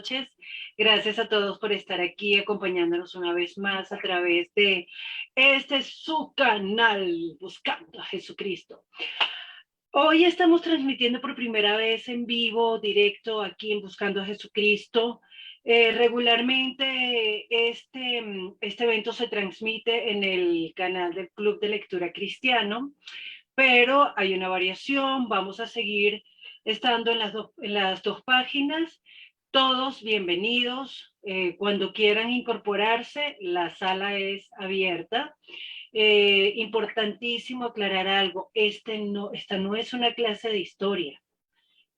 noches. Gracias a todos por estar aquí acompañándonos una vez más a través de este su canal, Buscando a Jesucristo. Hoy estamos transmitiendo por primera vez en vivo, directo, aquí en Buscando a Jesucristo. Regularmente este evento se transmite en el canal del Club de Lectura Cristiano, pero hay una variación. Vamos a seguir estando en las dos páginas. Todos bienvenidos. Cuando quieran incorporarse, la sala es abierta. Importantísimo aclarar algo. Esta no es una clase de historia.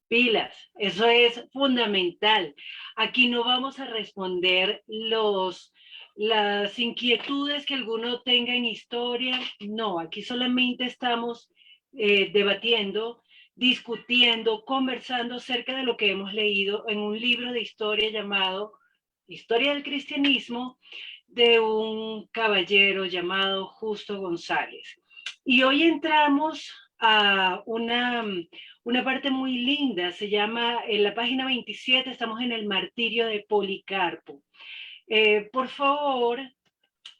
Pilas, eso es fundamental. Aquí no vamos a responder las inquietudes que alguno tenga en historia. No, aquí solamente estamos debatiendo, discutiendo, conversando acerca de lo que hemos leído en un libro de historia llamado Historia del Cristianismo, de un caballero llamado Justo González. Y hoy entramos a una parte muy linda. Se llama, en la página 27, estamos en el martirio de Policarpo. Por favor,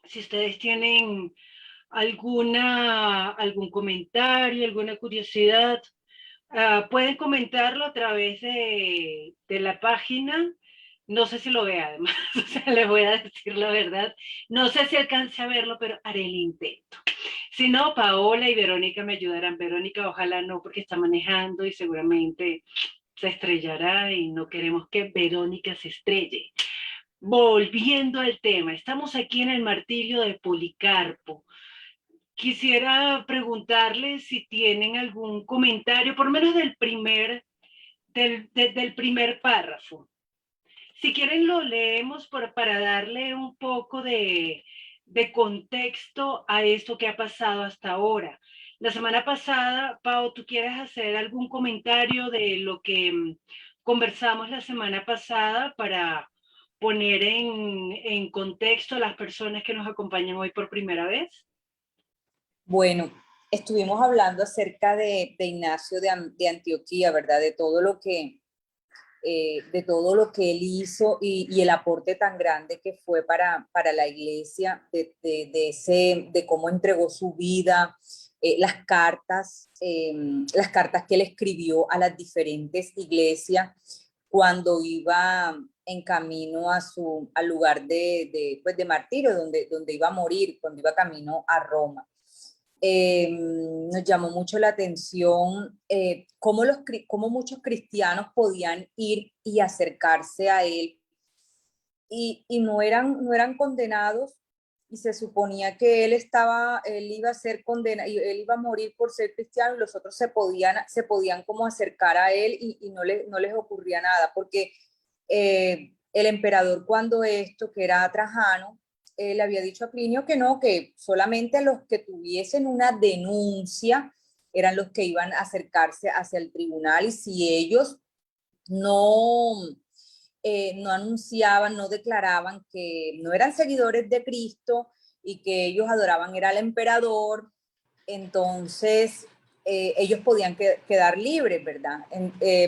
si ustedes tienen algún comentario, alguna curiosidad, pueden comentarlo a través de la página. No sé si lo vea, además, o sea, les voy a decir la verdad. No sé si alcance a verlo, pero haré el intento. Si no, Paola y Verónica me ayudarán. Verónica, ojalá no, porque está manejando y seguramente se estrellará y no queremos que Verónica se estrelle. Volviendo al tema, estamos aquí en el martirio de Policarpo. Quisiera preguntarles si tienen algún comentario, por lo menos del primer párrafo. Si quieren lo leemos para darle un poco de contexto a esto que ha pasado hasta ahora. La semana pasada, Pau, ¿tú quieres hacer algún comentario de lo que conversamos la semana pasada para poner en contexto a las personas que nos acompañan hoy por primera vez? Bueno, estuvimos hablando acerca de Ignacio de Antioquía, ¿verdad? De todo lo que él hizo y el aporte tan grande que fue para la iglesia, de cómo entregó su vida, las cartas que él escribió a las diferentes iglesias cuando iba en camino al lugar de martirio, donde iba a morir, cuando iba camino a Roma. Nos llamó mucho la atención cómo muchos cristianos podían ir y acercarse a él y no eran condenados, y se suponía que él iba a ser condenado y él iba a morir por ser cristiano, y los otros se podían como acercar a él y no les ocurría nada, porque el emperador, cuando que era Trajano, le había dicho a Plinio que no, que solamente los que tuviesen una denuncia eran los que iban a acercarse hacia el tribunal, y si ellos no, no anunciaban, no declaraban que no eran seguidores de Cristo y que ellos adoraban era al emperador, entonces ellos podían quedar libres, ¿verdad?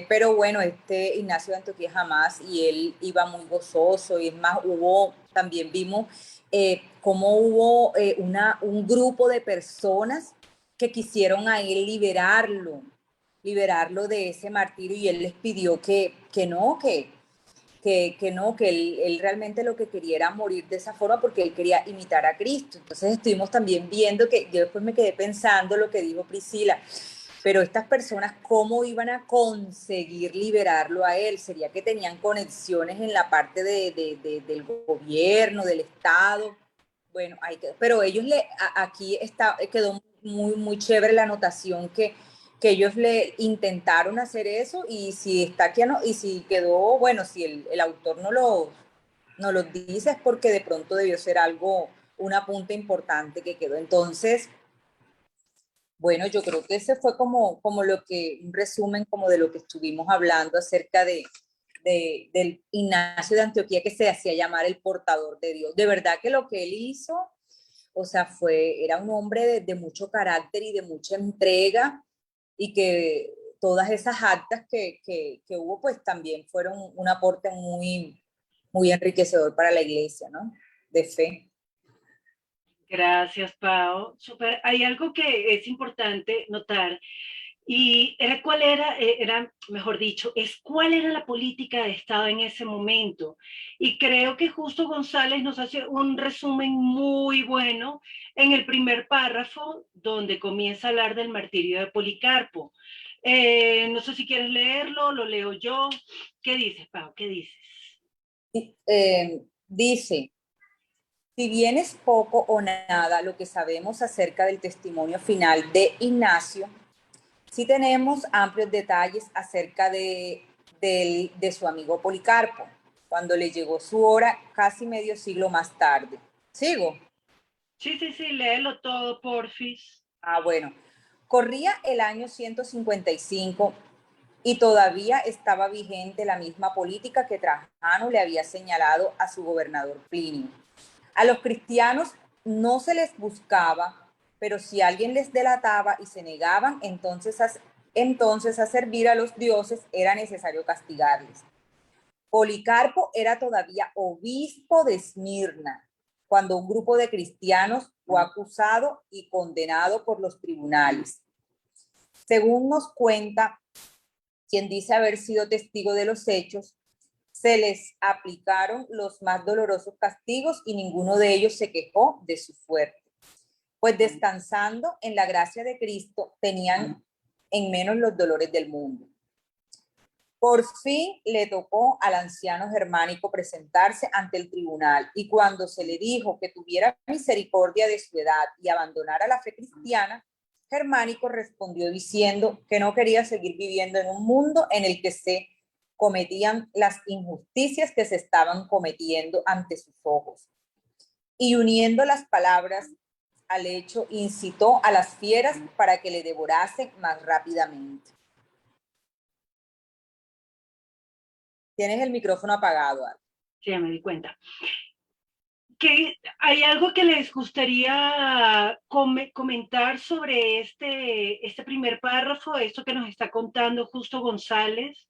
Pero bueno, Ignacio de Antioquía jamás, y él iba muy gozoso, y es más, también vimos cómo hubo un grupo de personas que quisieron a él liberarlo de ese martirio, y él les pidió que no, que él realmente lo que quería era morir de esa forma, porque él quería imitar a Cristo. Entonces estuvimos también viendo que yo después me quedé pensando lo que dijo Priscila, pero estas personas, ¿cómo iban a conseguir liberarlo a él? ¿Sería que tenían conexiones en la parte del gobierno, del Estado? Bueno, ahí quedó. Pero ellos quedó muy chévere la anotación que ellos le intentaron hacer eso, y si está aquí, y si quedó, bueno, si el autor no lo dice, es porque de pronto debió ser un apunte importante que quedó. Entonces, bueno, yo creo que ese fue como un resumen como de lo que estuvimos hablando acerca del Ignacio de Antioquía, que se hacía llamar el portador de Dios. De verdad que lo que él hizo, o sea, era un hombre de mucho carácter y de mucha entrega, y que todas esas actas que hubo, pues también fueron un aporte muy, muy enriquecedor para la iglesia, ¿no? De fe. Gracias, Pau. Súper. Hay algo que es importante notar y era cuál era, mejor dicho, es cuál era la política de Estado en ese momento. Y creo que Justo González nos hace un resumen muy bueno en el primer párrafo, donde comienza a hablar del martirio de Policarpo. No sé si quieres leerlo, lo leo yo. ¿Qué dices, Pau? ¿Qué dices? Dice, si bien es poco o nada lo que sabemos acerca del testimonio final de Ignacio, sí tenemos amplios detalles acerca de su amigo Policarpo, cuando le llegó su hora casi medio siglo más tarde. ¿Sigo? Sí, sí, sí, léelo todo, porfis. Bueno. Corría el año 155 y todavía estaba vigente la misma política que Trajano le había señalado a su gobernador Plinio. A los cristianos no se les buscaba, pero si alguien les delataba y se negaban, entonces a servir a los dioses era necesario castigarles. Policarpo era todavía obispo de Esmirna cuando un grupo de cristianos fue acusado y condenado por los tribunales. Según nos cuenta quien dice haber sido testigo de los hechos, se les aplicaron los más dolorosos castigos y ninguno de ellos se quejó de su suerte. Pues descansando en la gracia de Cristo, tenían en menos los dolores del mundo. Por fin le tocó al anciano germánico presentarse ante el tribunal y cuando se le dijo que tuviera misericordia de su edad y abandonara la fe cristiana, Germánico respondió diciendo que no quería seguir viviendo en un mundo en el que se cometían las injusticias que se estaban cometiendo ante sus ojos. Y uniendo las palabras al hecho, incitó a las fieras para que le devorasen más rápidamente. Tienes el micrófono apagado, Ari. Sí, ya me di cuenta. ¿Que hay algo que les gustaría comentar sobre este primer párrafo, esto que nos está contando Justo González?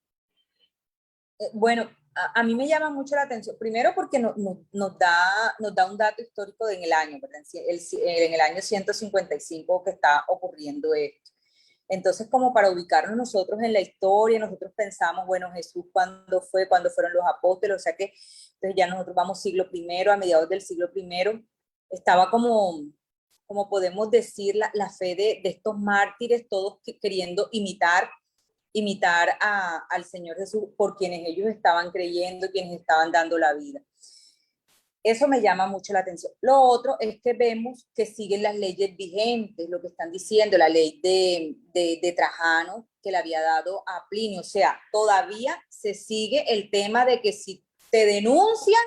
Bueno, a mí me llama mucho la atención, primero porque nos da un dato histórico en el año, ¿verdad? En el año 155 que está ocurriendo esto. Entonces, como para ubicarnos nosotros en la historia, nosotros pensamos, bueno, Jesús, ¿cuándo fue? ¿Cuándo fueron los apóstoles? O sea que entonces ya nosotros vamos siglo primero, a mediados del siglo primero, estaba como podemos decir, la fe de estos mártires, todos queriendo imitar al Señor Jesús por quienes ellos estaban creyendo, quienes estaban dando la vida. Eso me llama mucho la atención. Lo otro es que vemos que siguen las leyes vigentes, lo que están diciendo, la ley de Trajano que le había dado a Plinio. O sea, todavía se sigue el tema de que si te denuncian,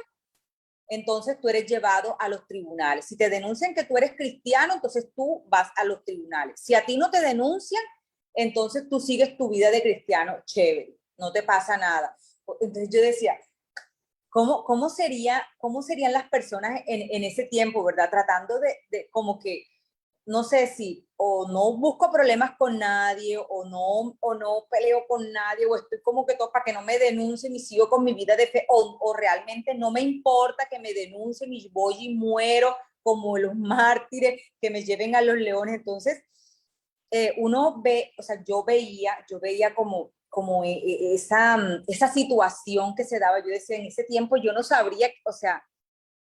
entonces tú eres llevado a los tribunales. Si te denuncian que tú eres cristiano, entonces tú vas a los tribunales. Si a ti no te denuncian, entonces tú sigues tu vida de cristiano, chévere, no te pasa nada. Entonces yo decía, ¿cómo serían las personas en ese tiempo, verdad? Tratando de como que, no sé si o no busco problemas con nadie o no peleo con nadie o estoy como que todo para que no me denuncien y sigo con mi vida de fe o realmente no me importa que me denuncien y voy y muero como los mártires, que me lleven a los leones. Entonces, uno ve, o sea, yo veía como esa situación que se daba. Yo decía, en ese tiempo yo no sabría, o sea,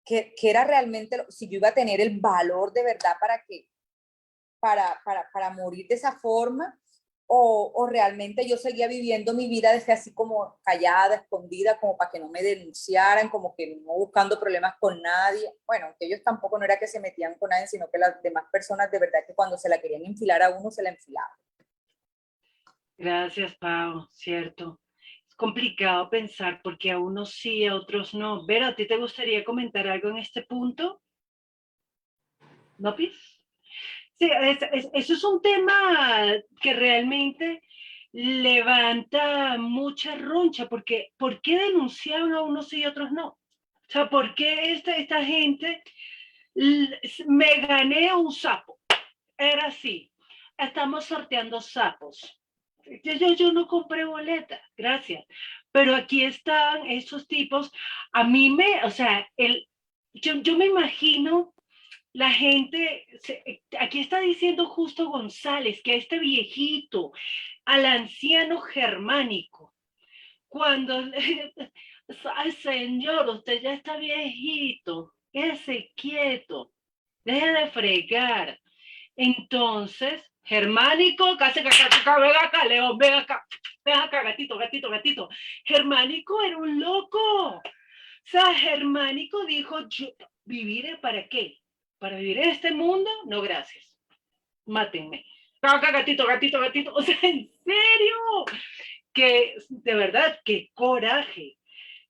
que era realmente, si yo iba a tener el valor de verdad para morir de esa forma, o realmente yo seguía viviendo mi vida desde así como callada, escondida, como para que no me denunciaran, como que no buscando problemas con nadie. Bueno, que ellos tampoco no era que se metían con nadie, sino que las demás personas de verdad que cuando se la querían enfilar a uno, se la enfilaban. Gracias, Pau, cierto. Es complicado pensar porque a unos sí, a otros no. Vera, ¿a ti te gustaría comentar algo en este punto? ¿No, Pis? Sí, eso es un tema que realmente levanta mucha roncha, porque ¿por qué denunciaban a unos sí y a otros no? O sea, ¿por qué esta gente me gané un sapo? Era así. Estamos sorteando sapos. yo no compré boleta, gracias. Pero aquí están esos tipos. A mí o sea, yo me imagino la gente, aquí está diciendo Justo González, que a este viejito, al anciano germánico, cuando, ay señor, usted ya está viejito, quédese quieto, deje de fregar. Entonces, germánico, casi ven acá, León, ven acá, gatito, gatito, gatito. Germánico era un loco. O sea, Germánico dijo, ¿vivir para qué? ¿Para vivir en este mundo? No, gracias. Mátenme. Acá, gatito, gatito, gatito. O sea, en serio. Que, de verdad, qué coraje.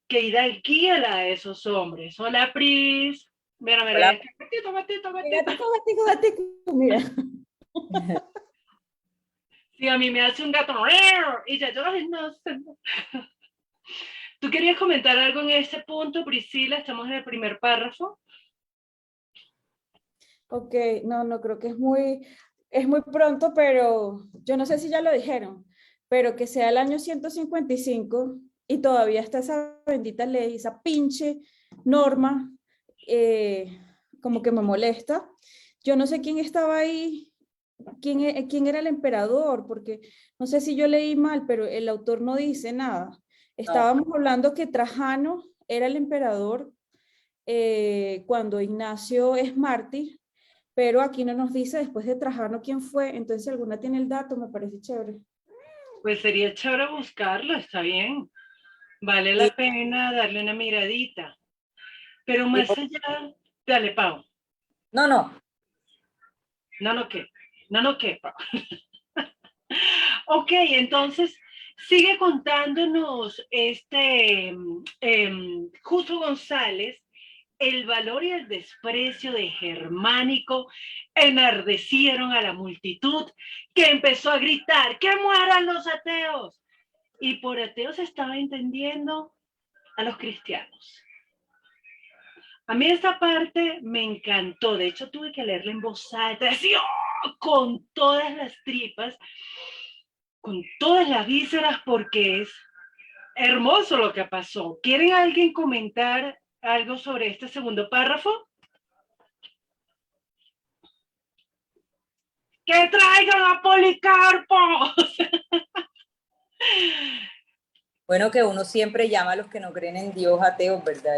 Qué hidalguía la de esos hombres. Hola, Pris. Mira, Hola. gatito, gatito, gatito. Gatito, gatito, gatito, mira. Sí, a mí me hace un gato y ya yo, ay, no sé. ¿Tú querías comentar algo en ese punto, Priscila? Estamos en el primer párrafo. Ok, no creo que es muy pronto, pero yo no sé si ya lo dijeron, pero que sea el año 155 y todavía está esa bendita ley, esa pinche norma, como que me molesta. Yo no sé quién estaba ahí, quién era el emperador, porque no sé si yo leí mal, pero el autor no dice nada. Estábamos hablando que Trajano era el emperador cuando Ignacio es mártir, pero aquí no nos dice después de Trajano quién fue, entonces si alguna tiene el dato me parece chévere. Pues sería chévere buscarlo, está bien. Vale la pena darle una miradita. Pero más allá, dale, Pau. No, no. No, ¿qué? No, ¿qué, Pau? Ok, entonces sigue contándonos Justo González, el valor y el desprecio de Germánico enardecieron a la multitud que empezó a gritar, ¡que mueran los ateos! Y por ateos estaba entendiendo a los cristianos. A mí esta parte me encantó, de hecho tuve que leerla en voz alta, decía, ¡oh! Con todas las tripas, con todas las vísceras, porque es hermoso lo que pasó. ¿Quieren alguien comentar algo sobre este segundo párrafo? ¡Que traigan a Policarpo! Bueno, que uno siempre llama a los que no creen en Dios ateos, ¿verdad?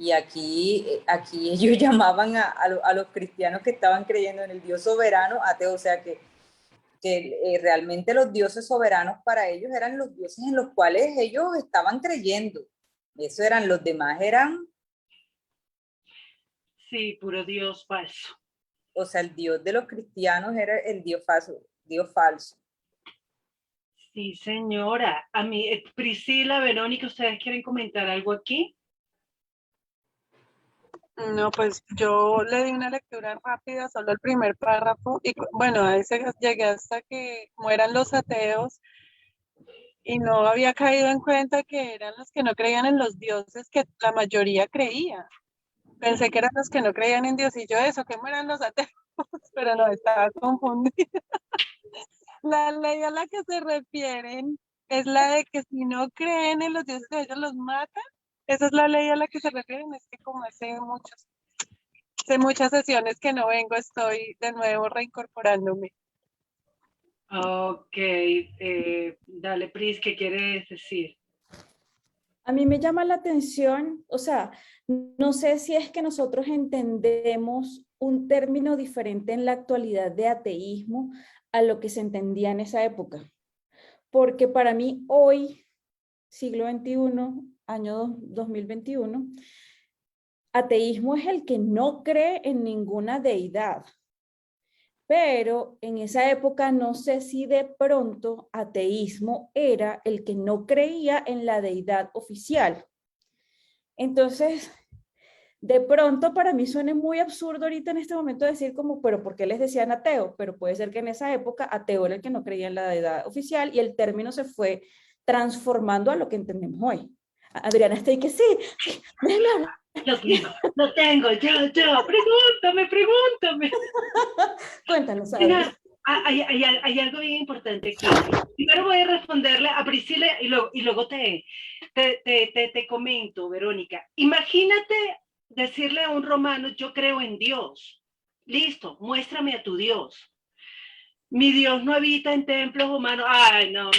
Y aquí ellos llamaban a los cristianos que estaban creyendo en el Dios soberano ateos, o sea que realmente los dioses soberanos para ellos eran los dioses en los cuales ellos estaban creyendo. Eso eran, los demás eran... Sí, puro Dios falso. O sea, el Dios de los cristianos era el Dios falso, Dios falso. Sí, señora. A mí, Priscila, Verónica, ¿ustedes quieren comentar algo aquí? No, pues yo le di una lectura rápida, solo el primer párrafo, y bueno, a ese llegué hasta que mueran los ateos, y no había caído en cuenta que eran los que no creían en los dioses que la mayoría creía. Pensé que eran los que no creían en Dios, y yo eso, que mueran los ateos, pero no, estaba confundida. La ley a la que se refieren es la de que si no creen en los dioses, ellos los matan. Esa es la ley a la que se refieren, es que como hace muchas sesiones que no vengo, estoy de nuevo reincorporándome. Ok, dale, Pris, ¿qué quieres decir? A mí me llama la atención, o sea, no sé si es que nosotros entendemos un término diferente en la actualidad de ateísmo a lo que se entendía en esa época. Porque para mí hoy, siglo XXI, año 2021, ateísmo es el que no cree en ninguna deidad. Pero en esa época no sé si de pronto ateísmo era el que no creía en la deidad oficial. Entonces, de pronto para mí suena muy absurdo ahorita en este momento decir como, pero ¿por qué les decían ateo? Pero puede ser que en esa época ateo era el que no creía en la deidad oficial y el término se fue transformando a lo que entendemos hoy. Adriana está ahí que sí, déjame hablar. Lo tengo, yo, pregúntame. Cuéntanos, Mira, Hay algo bien importante aquí. Primero voy a responderle a Priscila y luego te comento, Verónica. Imagínate decirle a un romano, yo creo en Dios. Listo, muéstrame a tu Dios. Mi Dios no habita en templos humanos. Ay, no,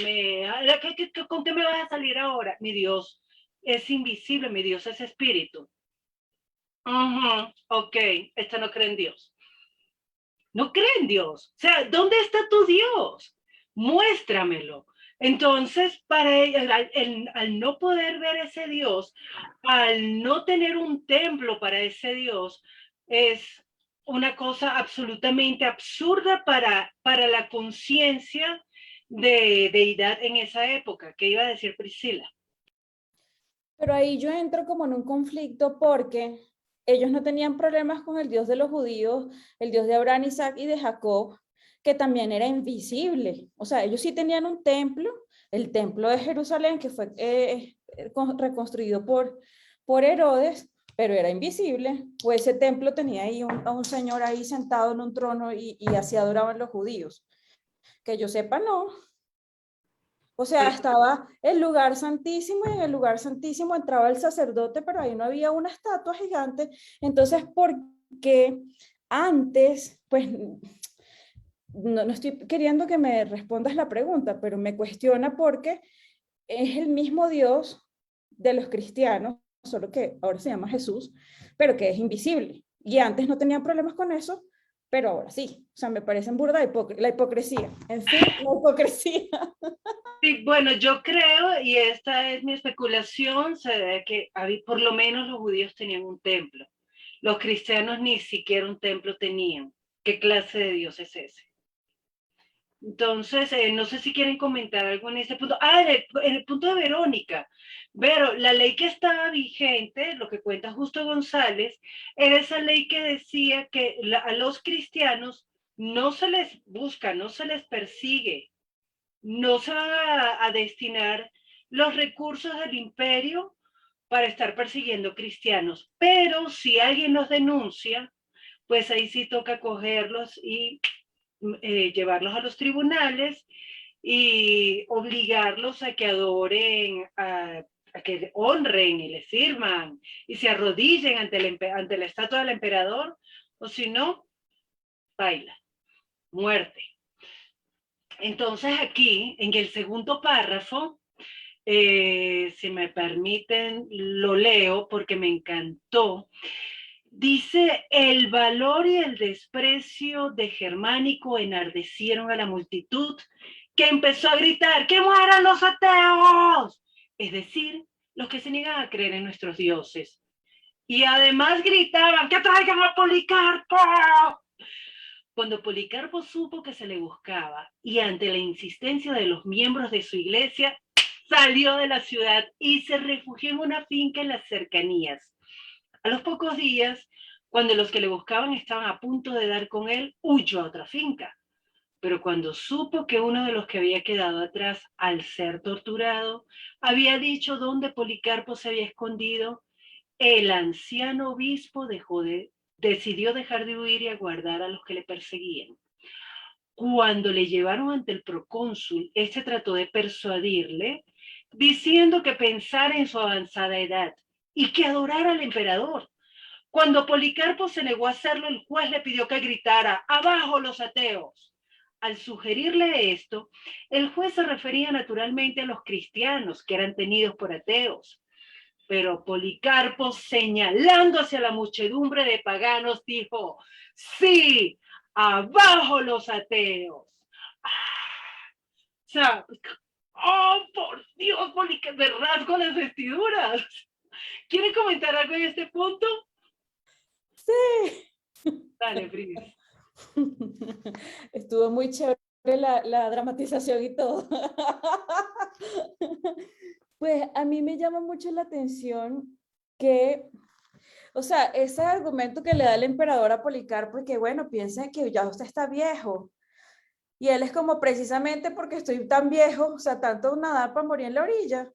¿con qué me vas a salir ahora? Mi Dios es invisible, mi Dios es espíritu. Ok, esta no cree en Dios. No cree en Dios. O sea, ¿dónde está tu Dios? Muéstramelo. Entonces, para ella, al no poder ver ese Dios, al no tener un templo para ese Dios, es una cosa absolutamente absurda para la conciencia de deidad en esa época. ¿Qué iba a decir Priscila? Pero ahí yo entro como en un conflicto porque ellos no tenían problemas con el Dios de los judíos, el Dios de Abraham, Isaac y de Jacob, que también era invisible. O sea, ellos sí tenían un templo, el templo de Jerusalén, que fue reconstruido por Herodes, pero era invisible. Pues ese templo tenía ahí a un señor ahí sentado en un trono y así adoraban los judíos. Que yo sepa, no. O sea, estaba el lugar santísimo y en el lugar santísimo entraba el sacerdote, pero ahí no había una estatua gigante. Entonces, ¿por qué antes? Pues no estoy queriendo que me respondas la pregunta, pero me cuestiona porque es el mismo Dios de los cristianos, solo que ahora se llama Jesús, pero que es invisible. Y antes no tenían problemas con eso, pero ahora sí. O sea, me parecen burda la hipocresía. En fin, la hipocresía. Sí, bueno, yo creo, y esta es mi especulación, se ve que por lo menos los judíos tenían un templo. Los cristianos ni siquiera un templo tenían. ¿Qué clase de Dios es ese? Entonces, no sé si quieren comentar algo en este punto. En el punto de Verónica. Pero la ley que estaba vigente, lo que cuenta Justo González, era esa ley que decía que a los cristianos no se les busca, no se les persigue, no se van a destinar los recursos del imperio para estar persiguiendo cristianos. Pero si alguien los denuncia, pues ahí sí toca cogerlos y llevarlos a los tribunales y obligarlos a que adoren, a que honren y le sirvan y se arrodillen ante la estatua del emperador, o si no, baila, muerte. Entonces aquí, en el segundo párrafo, si me permiten, lo leo porque me encantó. Dice, el valor y el desprecio de Germánico enardecieron a la multitud, que empezó a gritar, ¡que mueran los ateos! Es decir, los que se niegan a creer en nuestros dioses. Y además gritaban, ¡que traigan a Policarpo! Cuando Policarpo supo que se le buscaba y ante la insistencia de los miembros de su iglesia, salió de la ciudad y se refugió en una finca en las cercanías. A los pocos días, cuando los que le buscaban estaban a punto de dar con él, huyó a otra finca. Pero cuando supo que uno de los que había quedado atrás, al ser torturado, había dicho dónde Policarpo se había escondido, el anciano obispo decidió dejar de huir y aguardar a los que le perseguían. Cuando le llevaron ante el procónsul, este trató de persuadirle, diciendo que pensara en su avanzada edad y que adorara al emperador. Cuando Policarpo se negó a hacerlo, el juez le pidió que gritara, ¡abajo los ateos! Al sugerirle esto, el juez se refería naturalmente a los cristianos que eran tenidos por ateos. Pero Policarpo, señalando hacia la muchedumbre de paganos, dijo, ¡sí! ¡Abajo los ateos! O sea, ¡oh, por Dios, Policarpo! Me rasgo las vestiduras. ¿Quieren comentar algo en este punto? Sí. Dale, Fris. Estuvo muy chévere la dramatización y todo. Pues a mí me llama mucho la atención que, o sea, ese argumento que le da el emperador a Policarpo, que bueno, piensa que ya usted está viejo. Y él es como, precisamente porque estoy tan viejo, o sea, tanto nadar para morir en la orilla.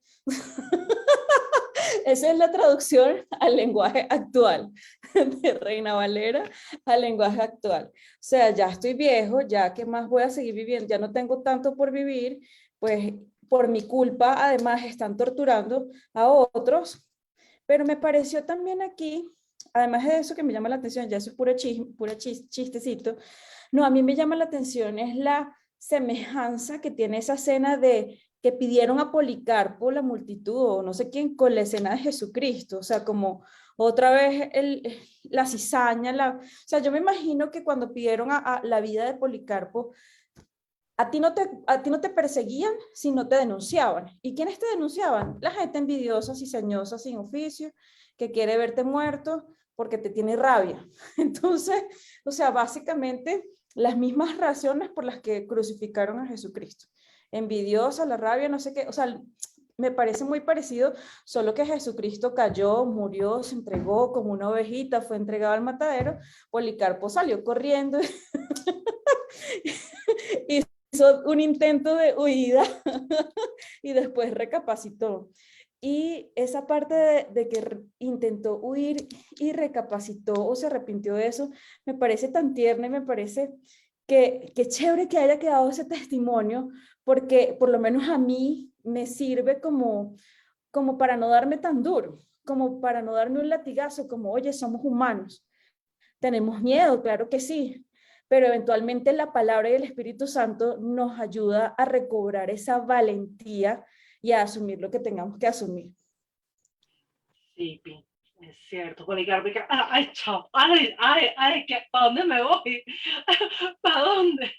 Esa es la traducción al lenguaje actual. de Reina Valera al lenguaje actual. O sea, ya estoy viejo, ya qué más voy a seguir viviendo, ya no tengo tanto por vivir, pues por mi culpa además están torturando a otros, pero me pareció también aquí, además de eso que me llama la atención, ya eso es puro chistecito, no, a mí me llama la atención es la semejanza que tiene esa escena de que pidieron a Policarpo la multitud o no sé quién con la escena de Jesucristo, o sea, como otra vez la cizaña, o sea, yo me imagino que cuando pidieron a la vida de Policarpo, a ti no te perseguían si no te denunciaban. ¿Y quiénes te denunciaban? La gente envidiosa, cizañosa, sin oficio, que quiere verte muerto porque te tiene rabia. Entonces, o sea, básicamente las mismas razones por las que crucificaron a Jesucristo. Envidiosa, la rabia, no sé qué, o sea, me parece muy parecido, solo que Jesucristo cayó, murió, se entregó como una ovejita, fue entregado al matadero, Policarpo salió corriendo y hizo un intento de huida y después recapacitó. Y esa parte de que intentó huir y recapacitó o se arrepintió de eso, me parece tan tierna y me parece que chévere que haya quedado ese testimonio, porque por lo menos a mí me sirve como para no darme tan duro, como para no darme un latigazo, como, oye, somos humanos, tenemos miedo, claro que sí, pero eventualmente la palabra y el Espíritu Santo nos ayuda a recobrar esa valentía y a asumir lo que tengamos que asumir. Sí, Pi, es cierto. Policarpo, ay, chao, ay, ¿para dónde me voy? ¿Para dónde?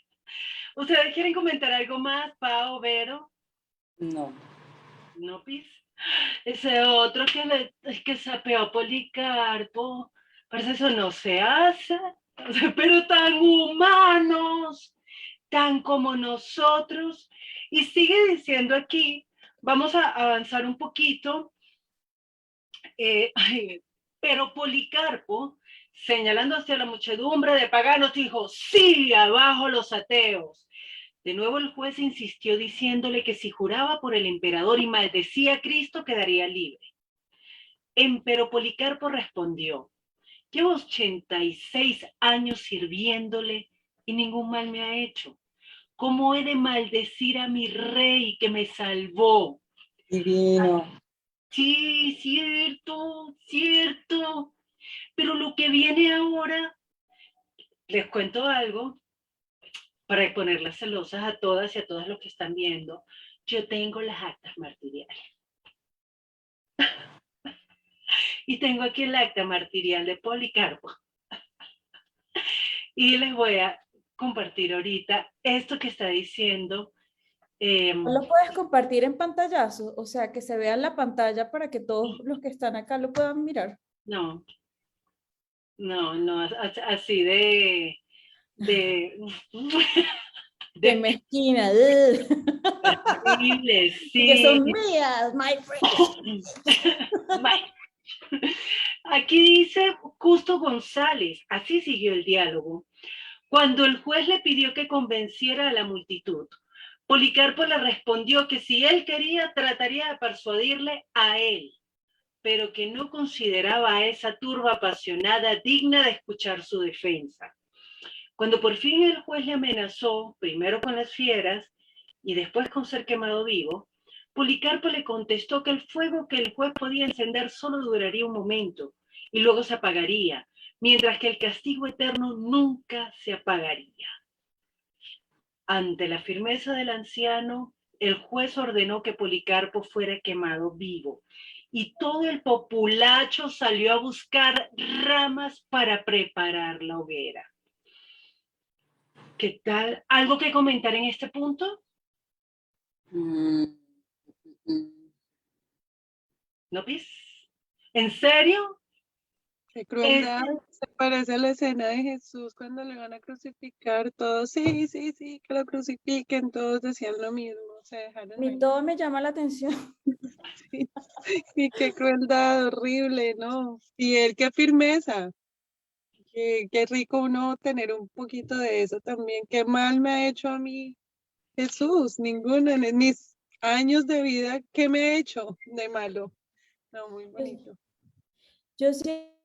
¿Ustedes quieren comentar algo más, Pau, Vero? No. ¿No, Pis? Ese otro que se apeó a Policarpo, parece eso no se hace, o sea, pero tan humanos, tan como nosotros. Y sigue diciendo aquí, vamos a avanzar un poquito, pero Policarpo, señalando hacia la muchedumbre de paganos, dijo, sí, abajo los ateos. De nuevo el juez insistió diciéndole que si juraba por el emperador y maldecía a Cristo, quedaría libre. Empero Policarpo respondió, llevo 86 años sirviéndole y ningún mal me ha hecho. ¿Cómo he de maldecir a mi rey que me salvó? Divino. Sí, cierto, cierto. Pero lo que viene ahora, les cuento algo, para ponerlas celosas a todas y a todos los que están viendo. Yo tengo las actas martiriales. Y tengo aquí el acta martirial de Policarpo. Y les voy a compartir ahorita esto que está diciendo. ¿No lo puedes compartir en pantallazo? O sea, que se vea en la pantalla para que todos los que están acá lo puedan mirar. No, así de ¡Qué mezquina! terrible, sí. Que son mías, my friend. Aquí dice Justo González, así siguió el diálogo. Cuando el juez le pidió que convenciera a la multitud, Policarpo le respondió que si él quería, trataría de persuadirle a él, pero que no consideraba a esa turba apasionada digna de escuchar su defensa. Cuando por fin el juez le amenazó, primero con las fieras y después con ser quemado vivo, Policarpo le contestó que el fuego que el juez podía encender solo duraría un momento y luego se apagaría, mientras que el castigo eterno nunca se apagaría. Ante la firmeza del anciano, el juez ordenó que Policarpo fuera quemado vivo y todo el populacho salió a buscar ramas para preparar la hoguera. ¿Qué tal? ¿Algo que comentar en este punto? ¿No, Pis? ¿En serio? Qué crueldad, se parece a la escena de Jesús cuando le van a crucificar, todos, sí, sí, sí, que lo crucifiquen, todos decían lo mismo, se dejaron Ni ahí. todo me llama la atención. Sí. Y qué crueldad horrible, ¿no? Y él, qué firmeza, qué rico uno tener un poquito de eso también, qué mal me ha hecho a mí Jesús, ninguno en mis años de vida, ¿qué me ha hecho de malo? No, muy bonito. Yo siento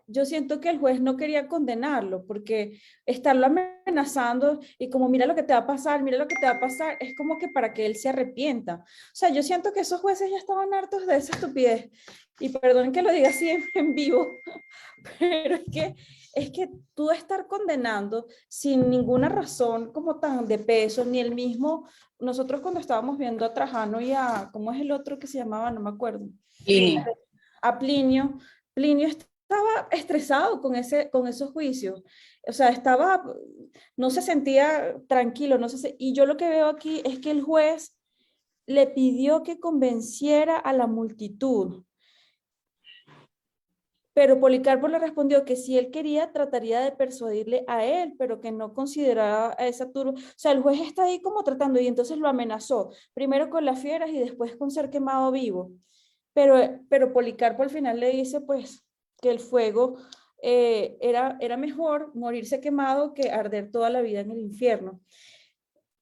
yo siento que el juez no quería condenarlo, porque estarlo amenazando y como mira lo que te va a pasar, mira lo que te va a pasar, es como que para que él se arrepienta. O sea, yo siento que esos jueces ya estaban hartos de esa estupidez. Y perdón que lo diga así en vivo, pero es que tú estar condenando sin ninguna razón como tan de peso, ni el mismo, nosotros cuando estábamos viendo a Trajano y a, ¿cómo es el otro que se llamaba? No me acuerdo. Plinio. A Plinio, Plinio estaba estresado con esos juicios, o sea, estaba, no se sentía tranquilo, no sé, y yo lo que veo aquí es que el juez le pidió que convenciera a la multitud, pero Policarpo le respondió que si él quería, trataría de persuadirle a él, pero que no consideraba a esa turba. O sea, el juez está ahí como tratando y entonces lo amenazó, primero con las fieras y después con ser quemado vivo. Pero Policarpo al final le dice pues que el fuego era mejor morirse quemado que arder toda la vida en el infierno.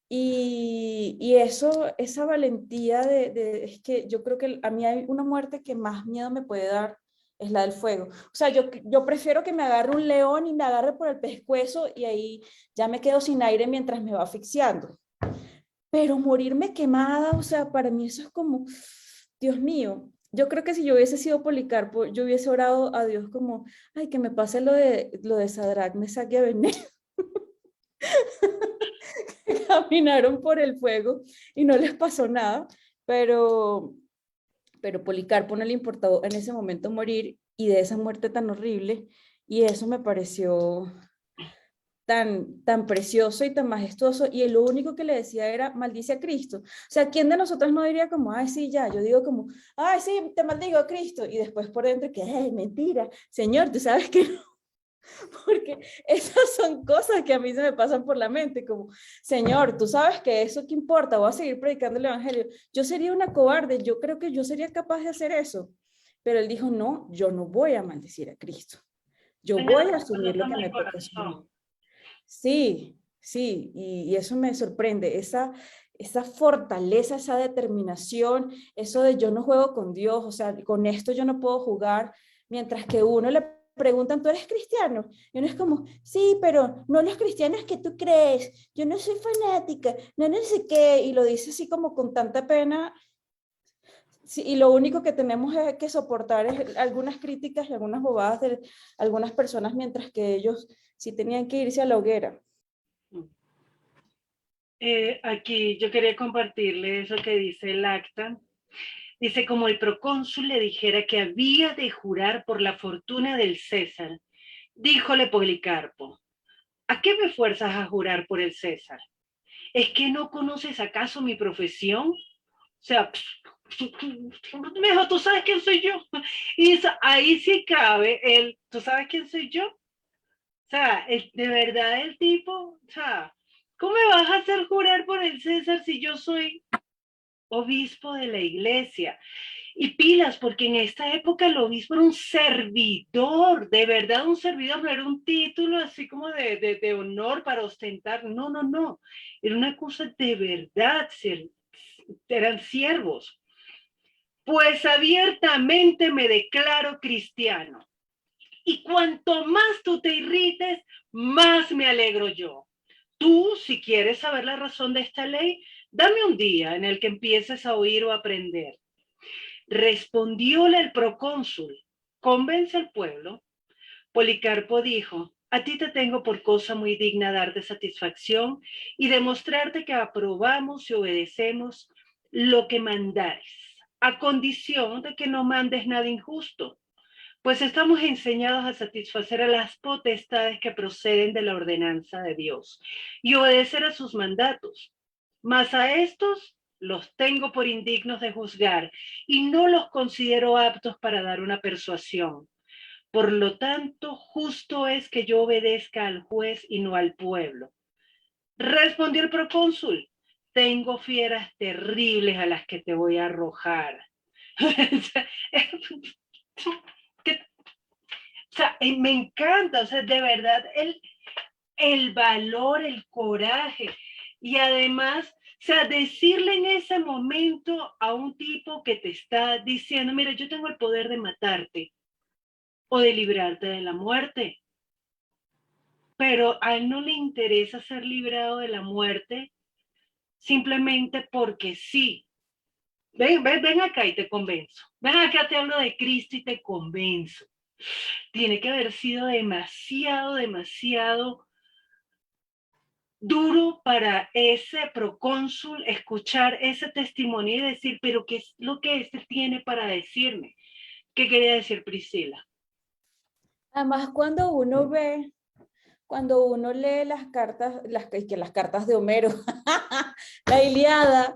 Y eso, esa valentía es que yo creo que a mí hay una muerte que más miedo me puede dar, es la del fuego. O sea, yo prefiero que me agarre un león y me agarre por el pescuezo y ahí ya me quedo sin aire mientras me va asfixiando. Pero morirme quemada, o sea, para mí eso es como, Dios mío, yo creo que si yo hubiese sido Policarpo, yo hubiese orado a Dios como, ay, que me pase lo de Sadrach, Mesach y Abednego. Caminaron por el fuego y no les pasó nada, pero, pero Policarpo no le importó en ese momento morir y de esa muerte tan horrible, y eso me pareció tan precioso y tan majestuoso, y lo único que le decía era, maldice a Cristo. O sea, ¿quién de nosotros no diría como, ay, sí, ya? Yo digo como, ay, sí, te maldigo a Cristo, y después por dentro que, ay, mentira, Señor, tú sabes que no, porque esas son cosas que a mí se me pasan por la mente, como, Señor, tú sabes que eso qué importa, voy a seguir predicando el Evangelio. Yo sería una cobarde, yo creo que yo sería capaz de hacer eso, pero él dijo, no, yo no voy a maldecir a Cristo, yo Tenés voy a asumir lo razón que en me el toca asumir. corazón. Sí, sí, y eso me sorprende, esa fortaleza, esa determinación, eso de yo no juego con Dios, o sea, con esto yo no puedo jugar, mientras que uno le preguntan, ¿tú eres cristiano? Y uno es como, sí, pero no los cristianos que tú crees, yo no soy fanática, no, no sé qué, y lo dice así como con tanta pena, sí, y lo único que tenemos es que soportar es algunas críticas y algunas bobadas de algunas personas, mientras que ellos sí tenían que irse a la hoguera. Aquí yo quería compartirle eso que dice el acta. Dice, como el procónsul le dijera que había de jurar por la fortuna del César, díjole Policarpo, ¿a qué me fuerzas a jurar por el César? ¿Es que no conoces acaso mi profesión? O sea, mejor tú sabes quién soy yo. Y eso, ahí sí cabe el, ¿tú sabes quién soy yo? O sea, de verdad el tipo, o sea, ¿cómo me vas a hacer jurar por el César si yo soy obispo de la iglesia? Y pilas, porque en esta época el obispo era un servidor, de verdad un servidor, no era un título así como de honor para ostentar, no, no, no, era una cosa de verdad, eran siervos. Pues abiertamente me declaro cristiano. Y cuanto más tú te irrites, más me alegro yo. Tú, si quieres saber la razón de esta ley, dame un día en el que empieces a oír o aprender. Respondióle el procónsul, convence al pueblo. Policarpo dijo, a ti te tengo por cosa muy digna darte satisfacción y demostrarte que aprobamos y obedecemos lo que mandares, a condición de que no mandes nada injusto, pues estamos enseñados a satisfacer a las potestades que proceden de la ordenanza de Dios y obedecer a sus mandatos. Mas a estos los tengo por indignos de juzgar y no los considero aptos para dar una persuasión. Por lo tanto, justo es que yo obedezca al juez y no al pueblo. Respondió el procónsul, tengo fieras terribles a las que te voy a arrojar. O sea, me encanta, o sea, de verdad, el valor, el coraje. Y además, o sea, decirle en ese momento a un tipo que te está diciendo, mira, yo tengo el poder de matarte, o de librarte de la muerte. Pero a él no le interesa ser librado de la muerte simplemente porque sí. Ven acá y te convenzo. Ven acá, te hablo de Cristo y te convenzo. Tiene que haber sido demasiado duro para ese procónsul escuchar ese testimonio y decir, pero ¿qué es lo que este tiene para decirme? ¿Qué quería decir Priscila? Además, cuando uno lee las cartas, las cartas de Homero, la Ilíada,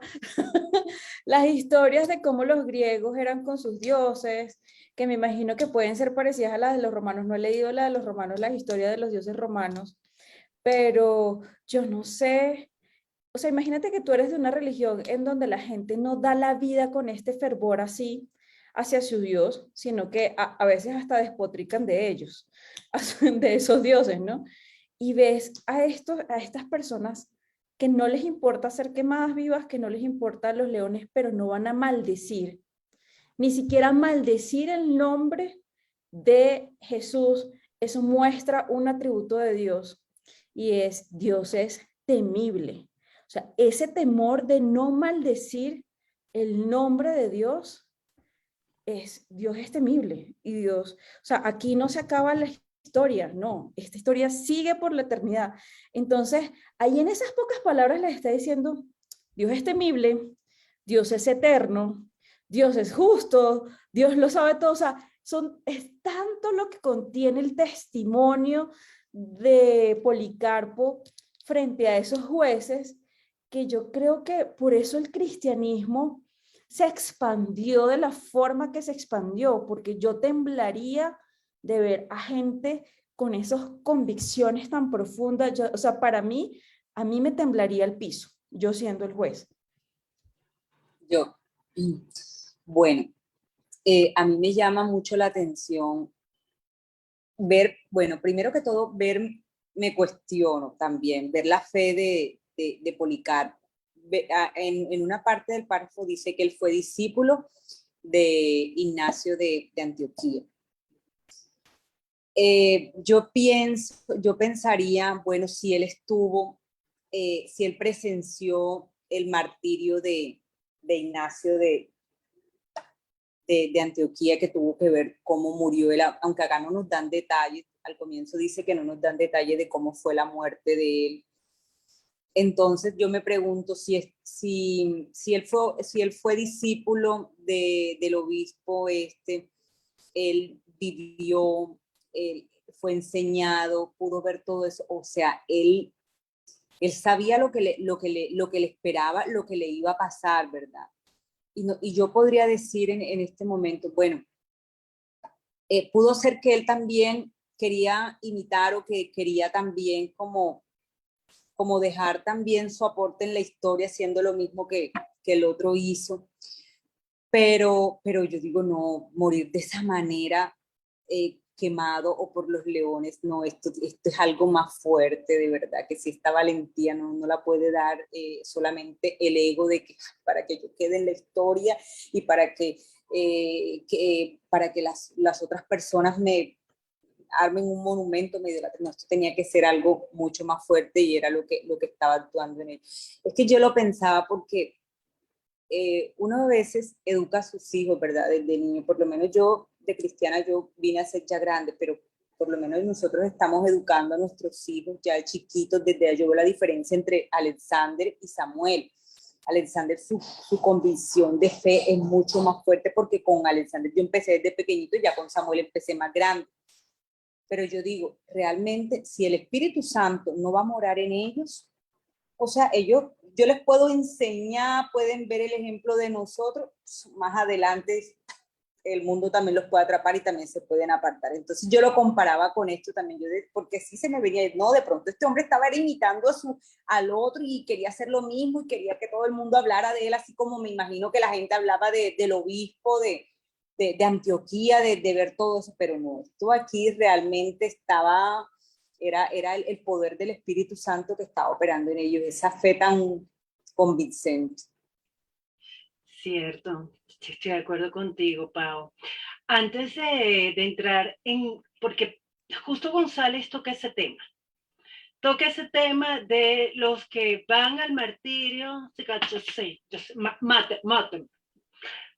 las historias de cómo los griegos eran con sus dioses, que me imagino que pueden ser parecidas a las de los romanos. No he leído la de los romanos, la historia de los dioses romanos, pero yo no sé. O sea, imagínate que tú eres de una religión en donde la gente no da la vida con este fervor así hacia su Dios, sino que a veces hasta despotrican de ellos, de esos dioses, ¿no? Y ves a estas personas que no les importa ser quemadas vivas, que no les importan los leones, pero no van a maldecir, ni siquiera maldecir el nombre de Jesús. Eso muestra un atributo de Dios y Dios es temible. O sea, ese temor de no maldecir el nombre de Dios Dios es temible y Dios, o sea, aquí no se acaba la historia, no, esta historia sigue por la eternidad. Entonces, ahí en esas pocas palabras les está diciendo, Dios es temible, Dios es eterno, Dios es justo, Dios lo sabe todo, o sea, es tanto lo que contiene el testimonio de Policarpo frente a esos jueces, que yo creo que por eso el cristianismo se expandió de la forma que se expandió, porque yo temblaría de ver a gente con esas convicciones tan profundas. O sea, para mí, a mí me temblaría el piso, yo siendo el juez. Yo, bueno, a mí me llama mucho la atención ver, bueno, primero que todo, me cuestiono también, ver la fe de Policarpo. En una parte del párrafo dice que él fue discípulo de Ignacio de Antioquía. Yo pensaría, bueno, si él si él presenció el martirio de Ignacio de Antioquía, que tuvo que ver cómo murió él, aunque acá no nos dan detalles, al comienzo dice que no nos dan detalles de cómo fue la muerte de él. Entonces yo me pregunto si él fue discípulo del obispo él vivió, él fue enseñado, pudo ver todo eso, o sea, él sabía lo que le esperaba, lo que le iba a pasar, ¿verdad? Y yo podría decir en este momento, bueno, pudo ser que él también quería imitar o que quería también como dejar también su aporte en la historia haciendo lo mismo que el otro hizo. Pero yo digo, no, morir de esa manera, quemado o por los leones, no, esto es algo más fuerte, de verdad, que si esta valentía no la puede dar solamente el ego de que para que yo quede en la historia y para que las otras personas me armen un monumento, me idolaten. No, esto tenía que ser algo mucho más fuerte y era lo que estaba actuando en él. Es que yo lo pensaba porque uno a veces educa a sus hijos, ¿verdad? Desde niño, por lo menos yo de cristiana yo vine a ser ya grande, pero por lo menos nosotros estamos educando a nuestros hijos ya chiquitos, desde ahí yo veo la diferencia entre Alexander y Samuel. Alexander, su convicción de fe es mucho más fuerte porque con Alexander yo empecé desde pequeñito y ya con Samuel empecé más grande. Pero yo digo, realmente, si el Espíritu Santo no va a morar en ellos, o sea, yo les puedo enseñar, pueden ver el ejemplo de nosotros, más adelante el mundo también los puede atrapar y también se pueden apartar. Entonces yo lo comparaba con esto también, porque sí se me venía, no, de pronto este hombre estaba imitando al otro y quería hacer lo mismo y quería que todo el mundo hablara de él, así como me imagino que la gente hablaba del obispo de Antioquía, de ver todo eso, pero no, esto aquí realmente era el poder del Espíritu Santo que estaba operando en ellos, esa fe tan convincente. Cierto, estoy de acuerdo contigo, Pau. antes de entrar en, porque justo González toca ese de los que van al martirio, maten.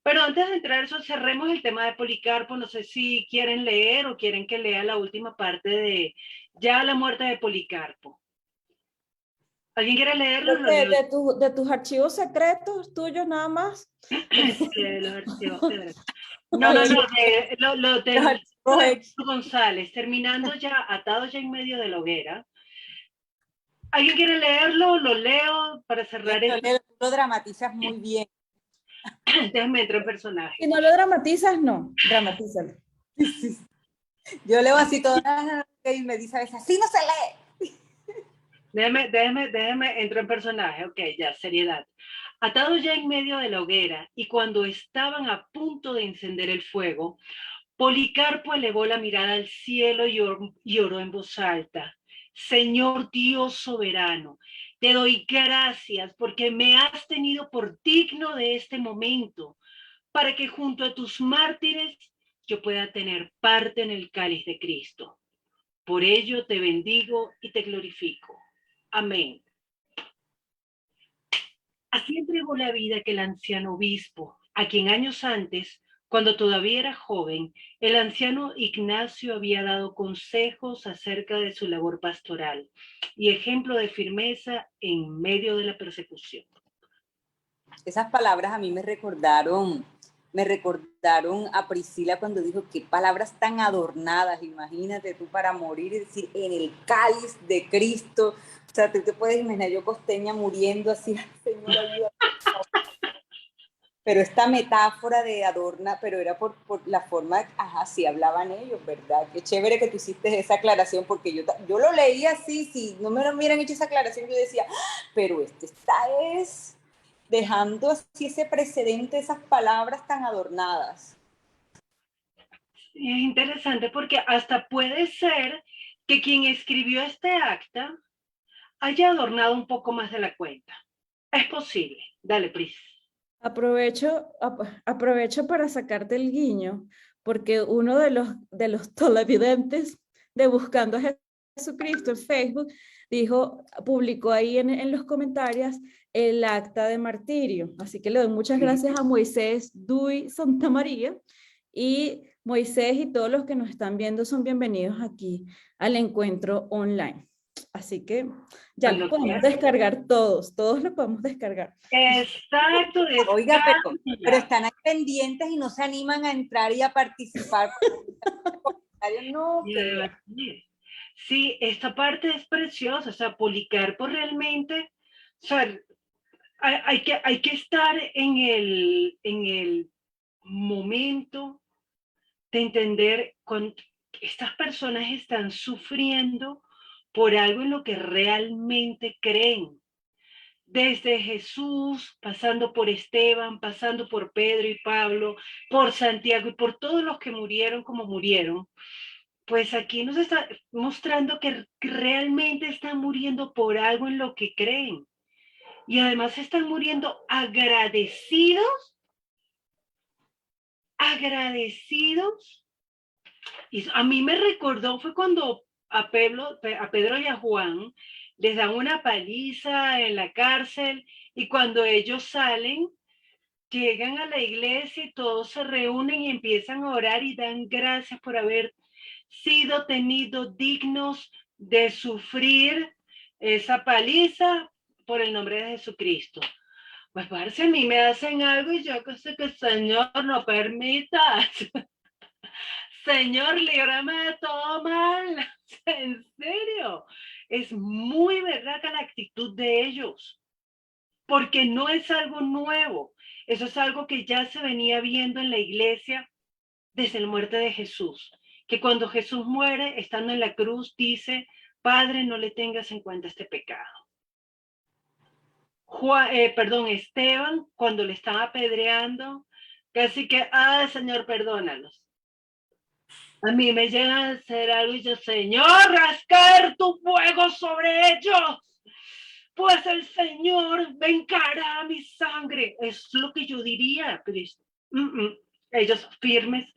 Pero antes de entrar a eso, cerremos el tema de Policarpo. No sé si quieren leer o quieren que lea la última parte de ya la muerte de Policarpo. ¿Alguien quiere leerlo? De tus archivos secretos tuyos nada más. Los archivos. No, lo de González, terminando ya, atado ya en medio de la hoguera. ¿Alguien quiere leerlo? Lo leo para cerrar esto. Tú lo dramatizas muy bien. Déjame entrar en personaje. Si no lo dramatizas, no, dramatízalo. Yo leo así todo y me dice a veces, así no se lee. Déjeme entrar en personaje. Ok, ya, seriedad. Atado ya en medio de la hoguera y cuando estaban a punto de encender el fuego, Policarpo elevó la mirada al cielo y oró en voz alta. Señor Dios soberano, te doy gracias porque me has tenido por digno de este momento, para que junto a tus mártires yo pueda tener parte en el cáliz de Cristo. Por ello te bendigo y te glorifico. Amén. Así entregó la vida aquel anciano obispo, a quien años antes, cuando todavía era joven, el anciano Ignacio había dado consejos acerca de su labor pastoral y ejemplo de firmeza en medio de la persecución. Esas palabras a mí me recordaron a Priscila cuando dijo, qué palabras tan adornadas, imagínate tú para morir y decir, en el cáliz de Cristo. O sea, tú te puedes imaginar yo costeña muriendo así, Señor, ayúdame. Pero esta metáfora de adorna, pero era por la forma, sí hablaban ellos, ¿verdad? Qué chévere que tú hiciste esa aclaración, porque yo lo leí así, si no me hubieran hecho esa aclaración, yo decía, pero es dejando así ese precedente, esas palabras tan adornadas. Es interesante porque hasta puede ser que quien escribió este acta haya adornado un poco más de la cuenta. Es posible. Dale, Pris. Aprovecho para sacarte el guiño, porque uno de los televidentes de Buscando a Jesucristo en Facebook publicó ahí en los comentarios el acta de martirio. Así que le doy muchas gracias a Moisés Duy Santamaría, y Moisés y todos los que nos están viendo son bienvenidos aquí al encuentro online. Así que ya lo podemos descargar todos lo podemos descargar. Exacto. Oiga, pero están ahí pendientes y no se animan a entrar y a participar. No, sí, esta parte es preciosa. O sea, Policarpo realmente, o sea, hay que estar en el momento de entender cuando estas personas están sufriendo por algo en lo que realmente creen. Desde Jesús, pasando por Esteban, pasando por Pedro y Pablo, por Santiago y por todos los que murieron como murieron, pues aquí nos está mostrando que realmente están muriendo por algo en lo que creen. Y además están muriendo agradecidos. Y a mí me recordó, fue cuando a Pedro y a Juan les dan una paliza en la cárcel y cuando ellos salen, llegan a la iglesia y todos se reúnen y empiezan a orar y dan gracias por haber sido tenidos dignos de sufrir esa paliza por el nombre de Jesucristo. Pues parece a mí me hacen algo y yo que sé que Señor no permita. Señor, líbrame de todo mal. En serio, es muy berraca la actitud de ellos, porque no es algo nuevo. Eso es algo que ya se venía viendo en la iglesia desde la muerte de Jesús, que cuando Jesús muere, estando en la cruz, dice, Padre, no le tengas en cuenta este pecado. Esteban, cuando le estaba apedreando, casi que, Señor, perdónalos. A mí me llega a hacer algo y yo, Señor, rascar tu fuego sobre ellos, pues el Señor vengará mi sangre. Es lo que yo diría, Cristo. Ellos firmes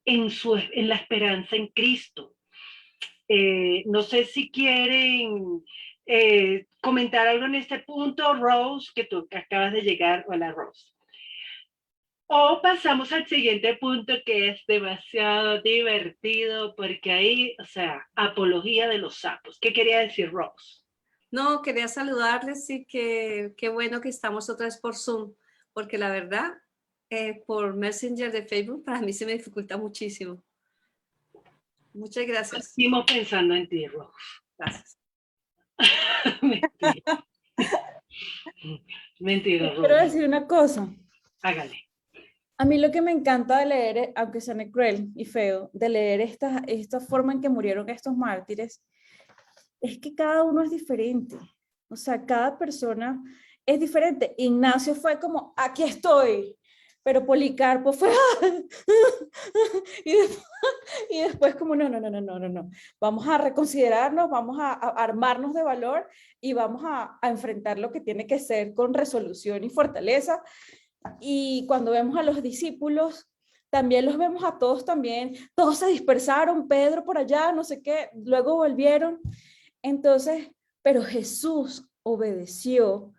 en la esperanza en Cristo. No sé si quieren comentar algo en este punto, Rose, que tú acabas de llegar. Hola, Rose. O pasamos al siguiente punto, que es demasiado divertido, porque ahí, o sea, apología de los sapos. ¿Qué quería decir Rose? No, quería saludarles y que qué bueno que estamos otra vez por Zoom, porque la verdad, por Messenger de Facebook, para mí se me dificulta muchísimo. Muchas gracias. Seguimos pensando en ti, Rose. Gracias. Mentira. Mentira, Quiero Rose. decir una cosa. Hágale. A mí lo que me encanta de leer, aunque suene cruel y feo, de leer esta forma en que murieron estos mártires, es que cada uno es diferente. O sea, cada persona es diferente. Ignacio fue como, aquí estoy, pero Policarpo fue, y después como, no. Vamos a reconsiderarnos, vamos a armarnos de valor y vamos a enfrentar lo que tiene que ser con resolución y fortaleza. Y cuando vemos a los discípulos, también los vemos a todos también, todos se dispersaron, Pedro por allá, no sé qué, luego volvieron. Entonces, pero Jesús obedeció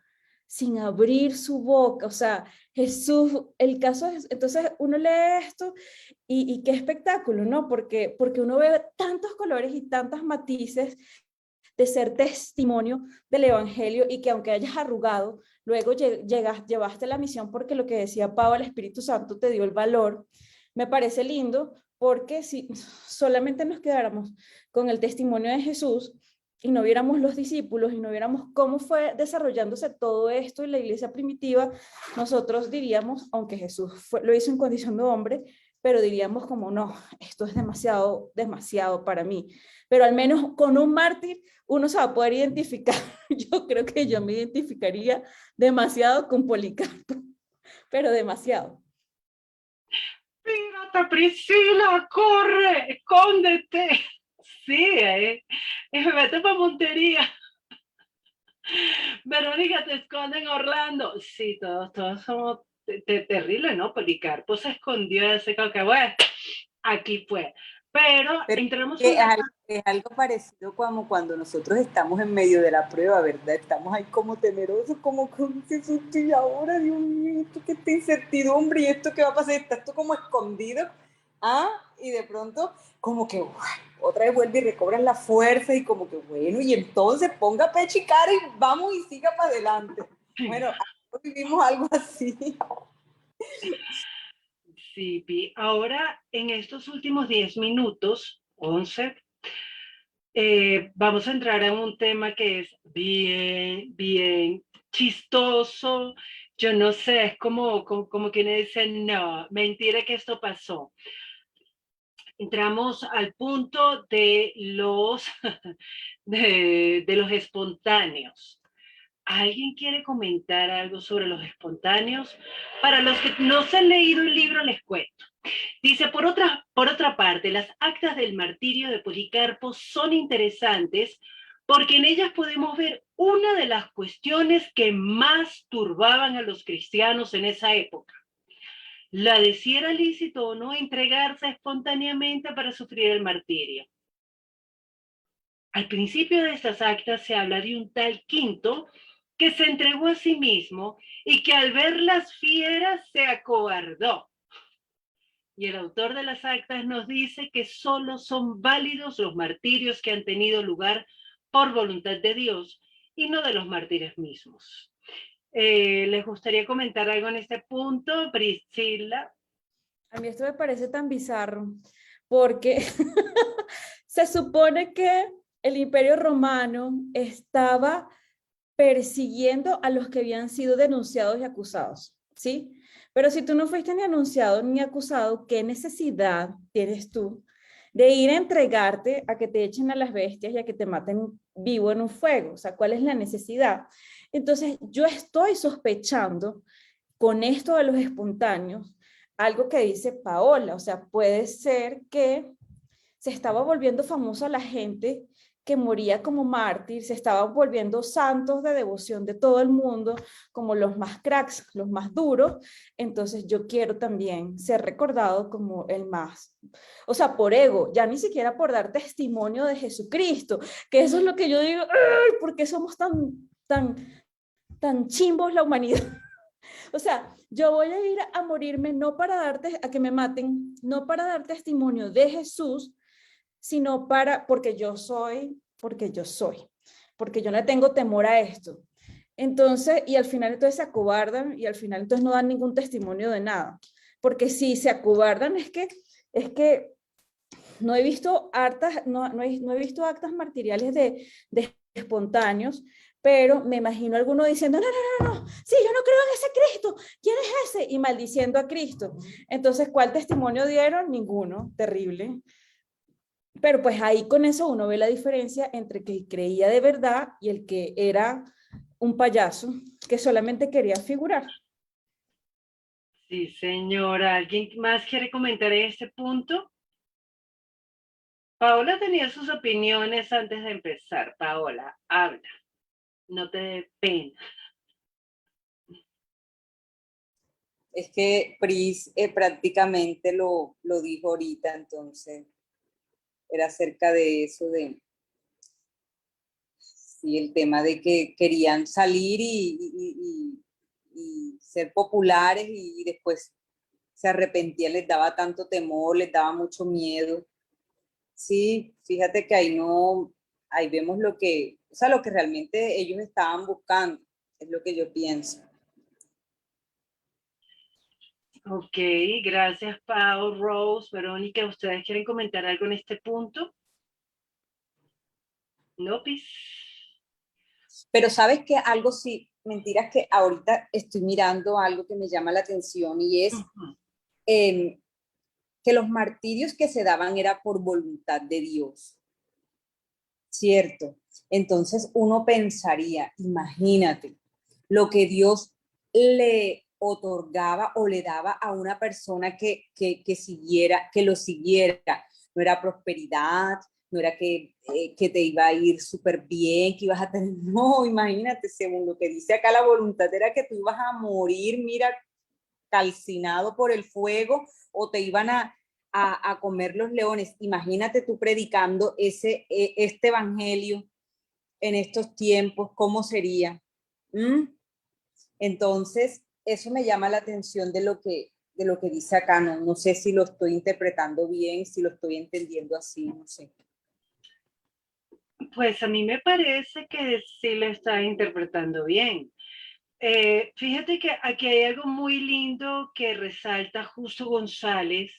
sin abrir su boca, o sea, Jesús, el caso es, entonces uno lee esto y qué espectáculo, ¿no? Porque uno ve tantos colores y tantos matices de ser testimonio del evangelio y que aunque hayas arrugado, luego llevaste la misión porque lo que decía Pablo, el Espíritu Santo te dio el valor. Me parece lindo porque si solamente nos quedáramos con el testimonio de Jesús y no viéramos los discípulos y no viéramos cómo fue desarrollándose todo esto en la iglesia primitiva, nosotros diríamos, aunque Jesús lo hizo en condición de hombre, pero diríamos como no, esto es demasiado para mí. Pero al menos con un mártir uno se va a poder identificar. Yo creo que yo me identificaría demasiado con Policarpo, pero demasiado. Pirata Priscila, corre, escóndete. Sí, vete para Montería. Verónica, te esconden en Orlando. Sí, todos somos terribles, ¿no? Policarpo se escondió ese que bueno, aquí fue. Pero entramos es algo parecido como cuando nosotros estamos en medio de la prueba, ¿verdad? Estamos ahí como temerosos, como con Jesús, y ahora, Dios mío, esto que esta incertidumbre y esto que va a pasar, está esto como escondido, y de pronto como que otra vez vuelve y recobras la fuerza y como que bueno, y entonces ponga pecho y cara y vamos y siga para adelante. Bueno, vivimos algo así. Sí, Pi. Ahora, en estos últimos 10 minutos, 11, vamos a entrar a un tema que es bien chistoso. Yo no sé, es como quienes dicen, no, mentira que esto pasó. Entramos al punto de los, de los espontáneos. ¿Alguien quiere comentar algo sobre los espontáneos? Para los que no se han leído el libro, les cuento. Dice, por otra parte, las actas del martirio de Policarpo son interesantes porque en ellas podemos ver una de las cuestiones que más turbaban a los cristianos en esa época. La de si era lícito o no entregarse espontáneamente para sufrir el martirio. Al principio de estas actas se habla de un tal Quinto que se entregó a sí mismo y que al ver las fieras se acobardó. Y el autor de las actas nos dice que solo son válidos los martirios que han tenido lugar por voluntad de Dios y no de los mártires mismos. ¿Les gustaría comentar algo en este punto, Priscila? A mí esto me parece tan bizarro, porque se supone que el Imperio Romano estaba persiguiendo a los que habían sido denunciados y acusados, ¿sí? Pero si tú no fuiste ni anunciado ni acusado, ¿qué necesidad tienes tú de ir a entregarte a que te echen a las bestias y a que te maten vivo en un fuego? O sea, ¿cuál es la necesidad? Entonces, yo estoy sospechando con esto de los espontáneos, algo que dice Paola, o sea, puede ser que se estaba volviendo famosa la gente que moría como mártir, se estaban volviendo santos de devoción de todo el mundo, como los más cracks, los más duros. Entonces yo quiero también ser recordado como el más, o sea, por ego, ya ni siquiera por dar testimonio de Jesucristo, que eso es lo que yo digo, ¡ay! ¿Por qué somos tan chimbos la humanidad? O sea, yo voy a ir a morirme no para darte, a que me maten, no para dar testimonio de Jesús, sino porque yo soy, porque yo no tengo temor a esto. Entonces, y al final entonces se acobardan y al final entonces no dan ningún testimonio de nada. Porque si se acobardan es que no he visto no he visto actas martiriales de espontáneos, pero me imagino alguno diciendo, no, sí, yo no creo en ese Cristo, ¿quién es ese? Y maldiciendo a Cristo. Entonces, ¿cuál testimonio dieron? Ninguno, terrible. Pero pues ahí con eso uno ve la diferencia entre el que creía de verdad y el que era un payaso que solamente quería figurar. Sí, señora. ¿Alguien más quiere comentar este punto? Paola tenía sus opiniones antes de empezar. Paola, habla. No te dé pena. Es que Pris prácticamente lo dijo ahorita, entonces era acerca de eso, de sí, el tema de que querían salir y ser populares y después se arrepentían, les daba tanto temor, les daba mucho miedo. Sí, fíjate que ahí no, ahí vemos lo que, o sea, lo que realmente ellos estaban buscando, es lo que yo pienso. Ok, gracias, Pau, Rose, Verónica. ¿Ustedes quieren comentar algo en este punto? ¿No, Pis? Pero sabes que algo sí, mentiras que ahorita estoy mirando algo que me llama la atención y es eh, que los martirios que se daban era por voluntad de Dios, ¿cierto? Entonces uno pensaría, imagínate, lo que Dios le otorgaba o le daba a una persona que siguiera, que lo siguiera. No era prosperidad, no era que te iba a ir súper bien, que ibas a tener, no, imagínate, según lo que dice acá la voluntad era que tú ibas a morir, mira, calcinado por el fuego o te iban a comer los leones. Imagínate tú predicando este evangelio en estos tiempos, ¿cómo sería? ¿Mm? Entonces, eso me llama la atención de lo que dice acá. No, no sé si lo estoy interpretando bien, si lo estoy entendiendo así, no sé. Pues a mí me parece que sí lo está interpretando bien. Fíjate que aquí hay algo muy lindo que resalta Justo González,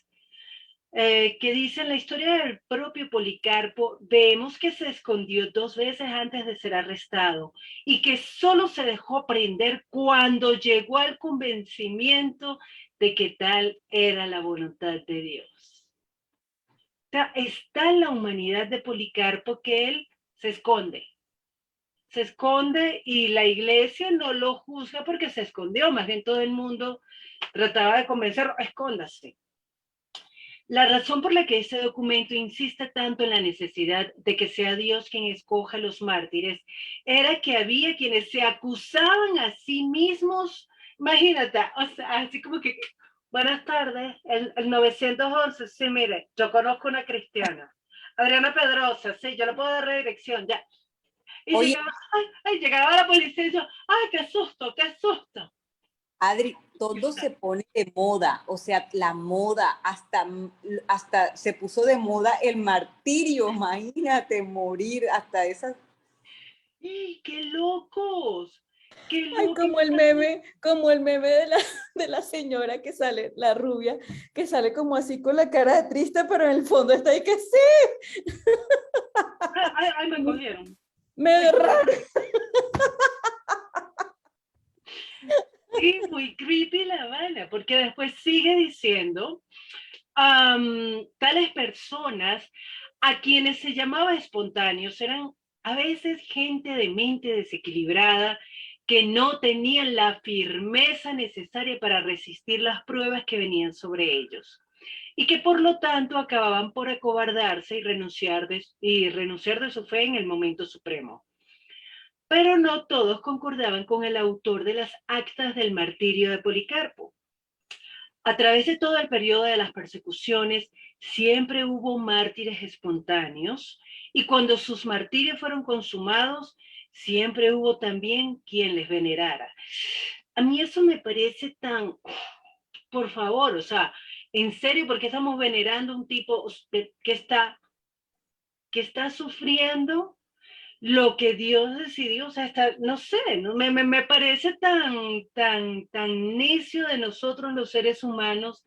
que dice en la historia del propio Policarpo, vemos que se escondió 2 veces antes de ser arrestado y que solo se dejó prender cuando llegó al convencimiento de que tal era la voluntad de Dios. O sea, está en la humanidad de Policarpo que él se esconde y la iglesia no lo juzga porque se escondió, más bien todo el mundo trataba de convencerlo, escóndase. La razón por la que este documento insiste tanto en la necesidad de que sea Dios quien escoja a los mártires era que había quienes se acusaban a sí mismos, imagínate, o sea, así como que, buenas tardes, el 911, sí, mire, yo conozco una cristiana, Adriana Pedrosa, sí, yo le puedo dar redirección, ya. Y Oye, llegaba la policía y yo, ay, qué susto, qué susto. Adri, todo se pone de moda, o sea, la moda, hasta se puso de moda el martirio, imagínate morir, hasta esas. ¡Ey, qué locos! ¡Qué Ay, locos! como el meme de la señora que sale, la rubia, que sale como así con la cara de triste, pero en el fondo está ahí que sí, Ay, me cogieron. medio raro. Sí, muy creepy la Habana, porque después sigue diciendo, tales personas a quienes se llamaba espontáneos eran a veces gente de mente desequilibrada que no tenían la firmeza necesaria para resistir las pruebas que venían sobre ellos. y que por lo tanto acababan por acobardarse y renunciar de su fe en el momento supremo. Pero no todos concordaban con el autor de las actas del martirio de Policarpo. A través de todo el periodo de las persecuciones, siempre hubo mártires espontáneos, y cuando sus martirios fueron consumados, siempre hubo también quien les venerara. A mí eso me parece tan, por favor, o sea, en serio, ¿por qué estamos venerando a un tipo que está sufriendo lo que Dios decidió? O sea, no sé, ¿no? Me parece tan necio de nosotros los seres humanos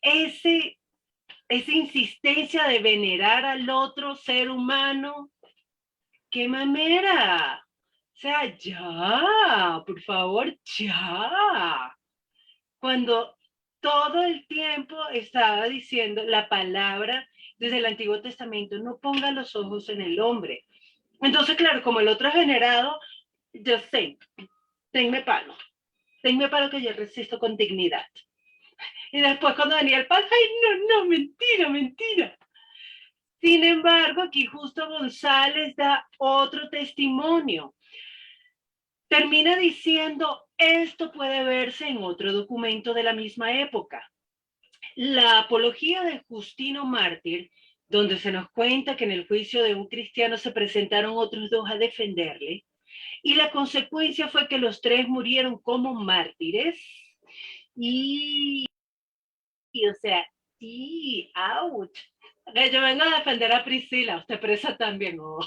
esa insistencia de venerar al otro ser humano. ¡Qué manera! O sea, ya, por favor, ya. Cuando todo el tiempo estaba diciendo la palabra desde el Antiguo Testamento, no ponga los ojos en el hombre. Entonces, claro, como el otro es venerado, yo sé, tenme palo que yo resisto con dignidad. Y después cuando venía el palo, ay, no, mentira. Sin embargo, aquí justo González da otro testimonio. Termina diciendo, esto puede verse en otro documento de la misma época. La apología de Justino Mártir, donde se nos cuenta que en el juicio de un cristiano se presentaron otros dos a defenderle, y la consecuencia fue que los tres murieron como mártires. O sea, sí, ouch. Yo vengo a defender a Priscila, usted presa también. Oh.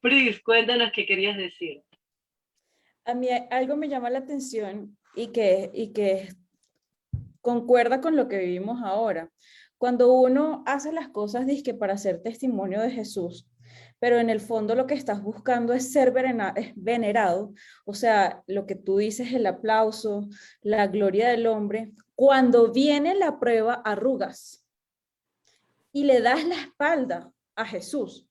Pris, cuéntanos qué querías decir. A mí algo me llama la atención y que concuerda con lo que vivimos ahora. Cuando uno hace las cosas dizque para ser testimonio de Jesús, pero en el fondo lo que estás buscando es ser venerado, o sea, lo que tú dices, el aplauso, la gloria del hombre. Cuando viene la prueba, arrugas y le das la espalda a Jesús,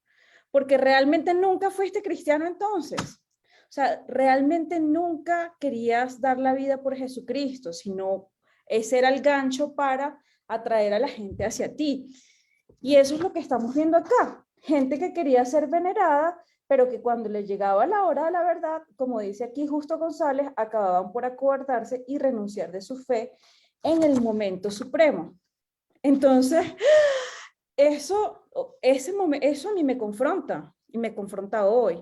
porque realmente nunca fuiste cristiano entonces. O sea, realmente nunca querías dar la vida por Jesucristo, sino ese era el gancho para atraer a la gente hacia ti. Y eso es lo que estamos viendo acá. Gente que quería ser venerada, pero que cuando les llegaba la hora de la verdad, como dice aquí Justo González, acababan por acobardarse y renunciar de su fe en el momento supremo. Entonces, eso a mí me confronta, y me confronta hoy.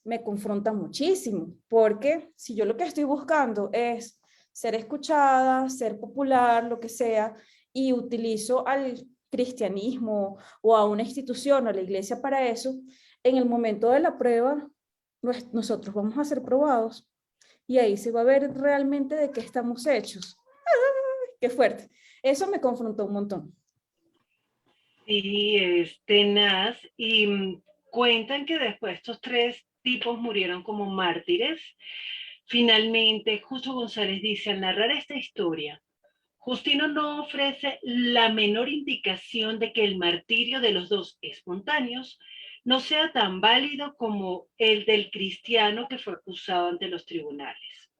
Me confronta muchísimo, porque si yo lo que estoy buscando es ser escuchada, ser popular, lo que sea, y utilizo al cristianismo o a una institución o a la iglesia para eso, en el momento de la prueba, nosotros vamos a ser probados y ahí se va a ver realmente de qué estamos hechos. ¡Ay, qué fuerte! Eso me confrontó un montón. Sí, es tenaz. Y cuentan que después estos tres tipos murieron como mártires. Finalmente, Justo González dice, al narrar esta historia, Justino no ofrece la menor indicación de que el martirio de los dos espontáneos no sea tan válido como el del cristiano que fue acusado ante los tribunales.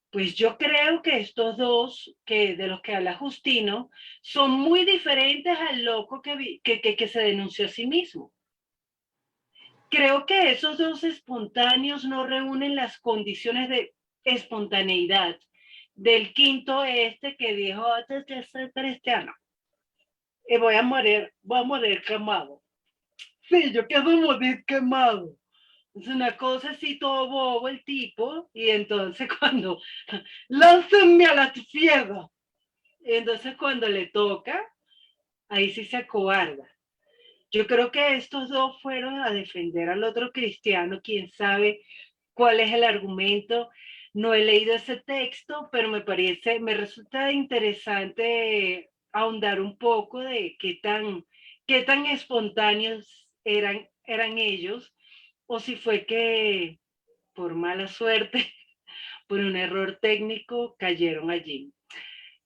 Pues yo creo que estos dos, de los que habla Justino, son muy diferentes al loco que se denunció a sí mismo. Creo que esos dos espontáneos no reúnen las condiciones de espontaneidad del quinto que dijo, yo soy cristiano y voy a morir quemado. Sí, yo quiero morir quemado. Es una cosa así, todo bobo el tipo, y entonces cuando láncenme a la tierra, y entonces cuando le toca, ahí sí se acobarda. Yo creo que estos dos fueron a defender al otro cristiano, quién sabe cuál es el argumento. No he leído ese texto, pero me resulta interesante ahondar un poco de qué tan espontáneos eran ellos, o si fue que por mala suerte, por un error técnico, cayeron allí.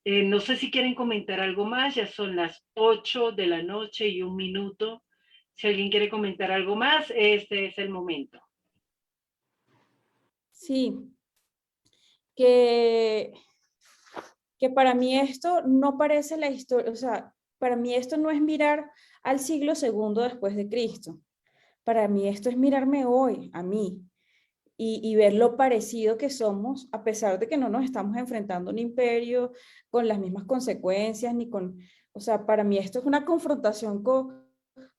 No sé si quieren comentar algo más, ya son las 8 de la noche y 1 minuto. Si alguien quiere comentar algo más, este es el momento. Sí, que que para mí esto no parece la historia, o sea, para mí esto no es mirar al siglo segundo después de Cristo. Para mí esto es mirarme hoy, a mí, y ver lo parecido que somos, a pesar de que no nos estamos enfrentando a un imperio con las mismas consecuencias, ni con, o sea, para mí esto es una confrontación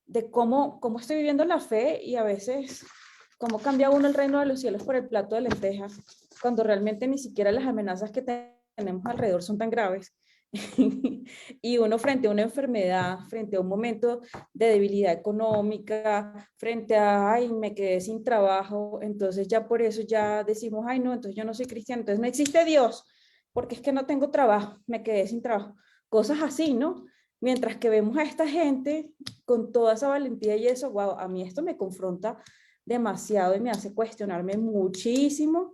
de cómo estoy viviendo la fe y a veces cómo cambia uno el reino de los cielos por el plato de lentejas, cuando realmente ni siquiera las amenazas que tenemos alrededor son tan graves. Y uno frente a una enfermedad, frente a un momento de debilidad económica, frente a, ay, me quedé sin trabajo, entonces ya por eso ya decimos, ay, no, entonces yo no soy cristiano, entonces no existe Dios, porque es que no tengo trabajo, me quedé sin trabajo. Cosas así, ¿no? Mientras que vemos a esta gente con toda esa valentía y eso, wow, a mí esto me confronta demasiado y me hace cuestionarme muchísimo.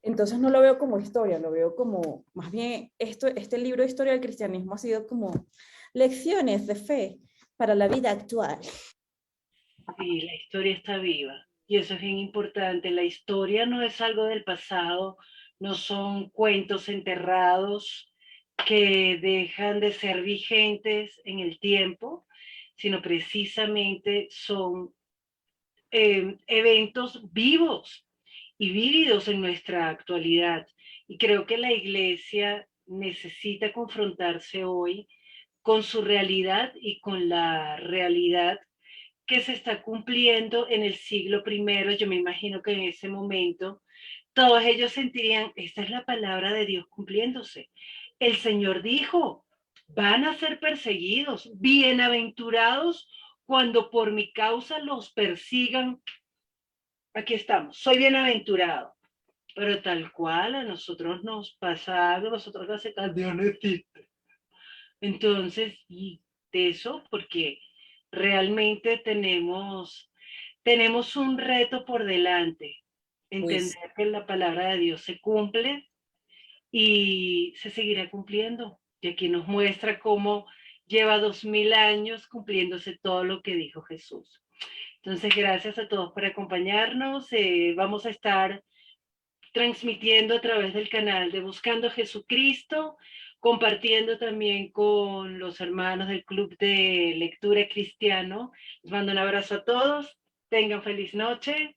Entonces no lo veo como historia, lo veo como, más bien, este libro de historia del cristianismo ha sido como lecciones de fe para la vida actual. Sí, la historia está viva y eso es bien importante. La historia no es algo del pasado, no son cuentos enterrados que dejan de ser vigentes en el tiempo, sino precisamente son eventos vivos y vívidos en nuestra actualidad. Y creo que la iglesia necesita confrontarse hoy con su realidad y con la realidad que se está cumpliendo en el siglo primero. Yo me imagino que en ese momento todos ellos sentirían, esta es la palabra de Dios cumpliéndose. El Señor dijo, van a ser perseguidos, bienaventurados cuando por mi causa los persigan. Aquí estamos, soy bienaventurado. Pero tal cual a nosotros nos pasa algo, nosotros aceptamos, Dios no existe. Entonces, y de eso, porque realmente tenemos un reto por delante, Pues entender que la palabra de Dios se cumple y se seguirá cumpliendo. Y aquí nos muestra cómo lleva 2000 años cumpliéndose todo lo que dijo Jesús. Entonces, gracias a todos por acompañarnos. Vamos a estar transmitiendo a través del canal de Buscando Jesucristo, compartiendo también con los hermanos del Club de Lectura Cristiano. Les mando un abrazo a todos. Tengan feliz noche.